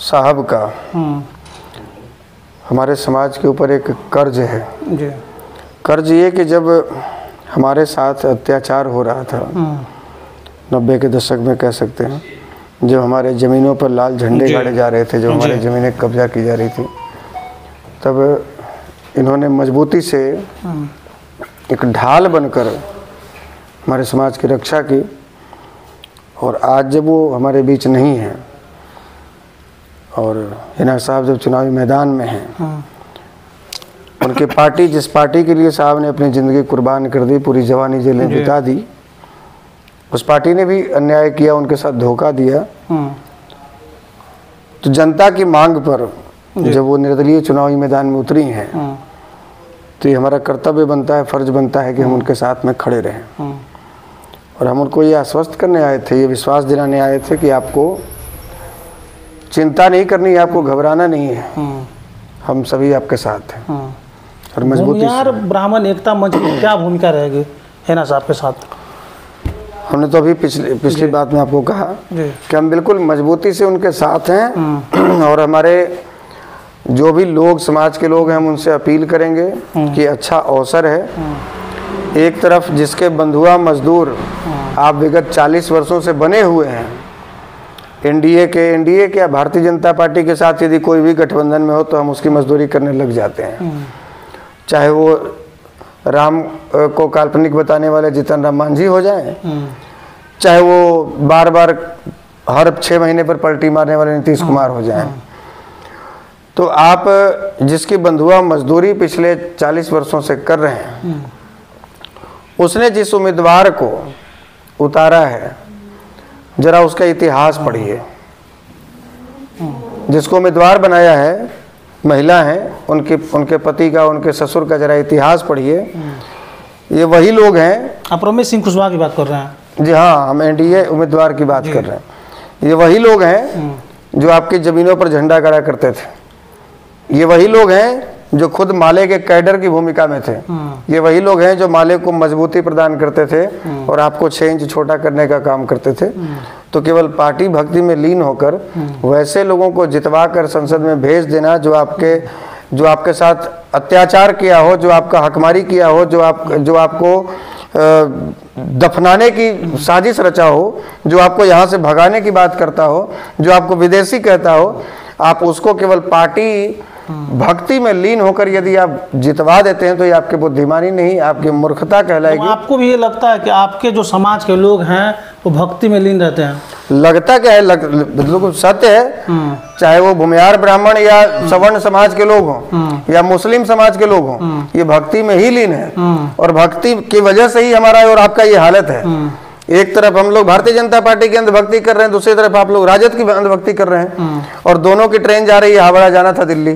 साहब का हमारे समाज के ऊपर एक कर्ज है जी। कर्ज ये कि जब हमारे साथ अत्याचार हो रहा था 90 के दशक में कह सकते हैं, जब हमारे ज़मीनों पर लाल झंडे गाड़े जा रहे थे, जब हमारी ज़मीनें कब्जा की जा रही थी, तब इन्होंने मजबूती से एक ढाल बनकर हमारे समाज की रक्षा की। और आज जब वो हमारे बीच नहीं है और हिना साहब जब चुनावी मैदान में हैं, उनकी पार्टी, जिस पार्टी के लिए साहब ने अपनी ज़िंदगी कुर्बान कर दी, पूरी जवानी जेलें बिता दी, उस पार्टी ने भी अन्याय किया, उनके साथ धोखा दिया। तो जनता की मांग पर जब वो निर्दलीय चुनावी मैदान में उतरी हैं, तो ये हमारा कर्तव्य बनता है, फर्ज बनता है कि हम उनके साथ में खड़े रहें। और हम उनको ये आश्वस्त करने आए थे, ये विश्वास दिलाने आए थे कि आपको चिंता नहीं करनी है, आपको घबराना नहीं है, हम सभी आपके साथ हैं। और मजबूती से ब्राह्मण एकता मंच की क्या भूमिका रहेगी हिना साहब के साथ? हमने तो अभी पिछली बात में आपको कहा कि हम बिल्कुल मजबूती से उनके साथ हैं। और हमारे जो भी लोग, समाज के लोग हैं, हम उनसे अपील करेंगे कि अच्छा अवसर है। एक तरफ जिसके बंधुआ मजदूर आप विगत 40 वर्षों से बने हुए हैं, एनडीए के या भारतीय जनता पार्टी के साथ यदि कोई भी गठबंधन में हो तो हम उसकी मजदूरी करने लग जाते हैं। चाहे वो राम को काल्पनिक बताने वाले जीतन राम मांझी हो जाए, चाहे वो बार बार हर 6 महीने पर पलटी मारने वाले नीतीश कुमार हो जाए। तो आप जिसकी बंधुआ मजदूरी पिछले 40 वर्षों से कर रहे हैं, उसने जिस उम्मीदवार को उतारा है, जरा उसका इतिहास पढ़िए। जिसको उम्मीदवार बनाया है, महिला हैं, उनके पति का, उनके ससुर का जरा इतिहास पढ़िए। ये वही लोग हैं। आप रमेश सिंह कुशवाहा की बात कर रहे हैं? जी हाँ, हम एनडीए उम्मीदवार की बात कर रहे हैं। ये वही लोग हैं जो आपकी ज़मीनों पर झंडा गाड़ा करते थे। ये वही लोग हैं जो खुद माले के कैडर की भूमिका में थे। ये वही लोग हैं जो माले को मजबूती प्रदान करते थे और आपको 6 इंच छोटा करने का काम करते थे। तो केवल पार्टी भक्ति में लीन होकर वैसे लोगों को जितवा कर संसद में भेज देना जो आपके साथ अत्याचार किया हो, जो आपका हकमारी किया हो, जो आपको दफनाने की साजिश रचा हो, जो आपको यहाँ से भगाने की बात करता हो, जो आपको विदेशी कहता हो, आप उसको केवल पार्टी भक्ति में लीन होकर यदि आप जितवा देते हैं तो ये आपकी बुद्धिमानी नहीं, आपकी मूर्खता कहलाएगी। तो आपको भी ये लगता है कि आपके जो समाज के लोग हैं वो भक्ति में लीन रहते हैं? लगता क्या है, बिल्कुल सत्य है। चाहे वो भूमिहार ब्राह्मण या सवर्ण समाज के लोग हों या मुस्लिम समाज के लोग हों, ये भक्ति में ही लीन है। और भक्ति की वजह से ही हमारा और आपका ये हालत है। एक तरफ हम लोग भारतीय जनता पार्टी की अंधभक्ति कर रहे हैं, दूसरी तरफ आप लोग राजद की अंधभक्ति कर रहे हैं। और दोनों की ट्रेन जा रही है, हावड़ा जाना था दिल्ली।